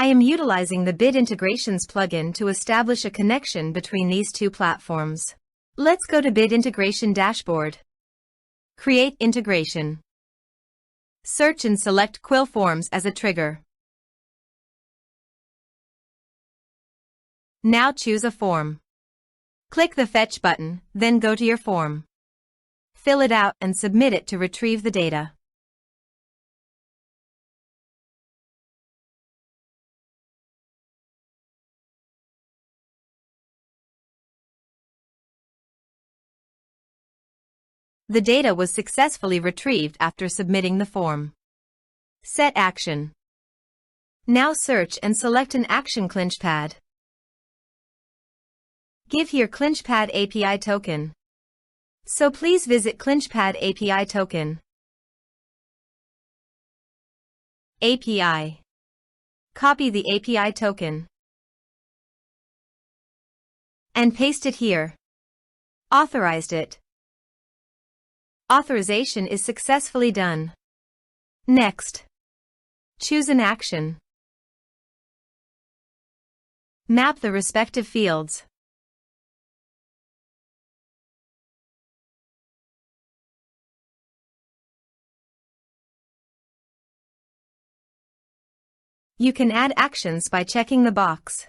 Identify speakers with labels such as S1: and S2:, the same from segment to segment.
S1: I am utilizing the Bid Integrations plugin to establish a connection between these two platforms. Let's go to Bid Integration Dashboard. Create integration. Search and select Quill Forms as a trigger. Now choose a form. Click the Fetch button, then go to your form. Fill it out and submit it to retrieve the data. The data was successfully retrieved after submitting the form. Set action. Now search and select an action ClinchPad. Give here ClinchPad API token. So please visit ClinchPad API token. API. Copy the API token and paste it here. Authorized it. Authorization is successfully done. Next, choose an action. Map the respective fields. You can add actions by checking the box.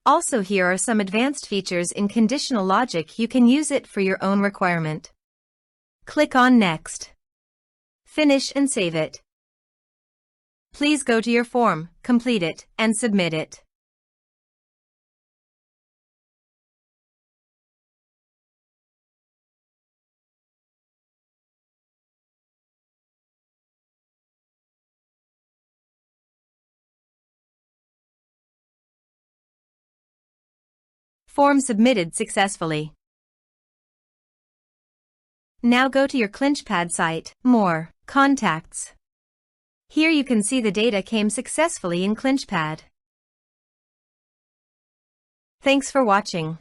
S1: Also, here are some advanced features in conditional logic. You can use it for your own requirement. Click on Next. Finish and save it. Please go to your form, complete it, and submit it. Form submitted successfully. Now go to your ClinchPad site, More, Contacts. Here you can see the data came successfully in ClinchPad. Thanks for watching.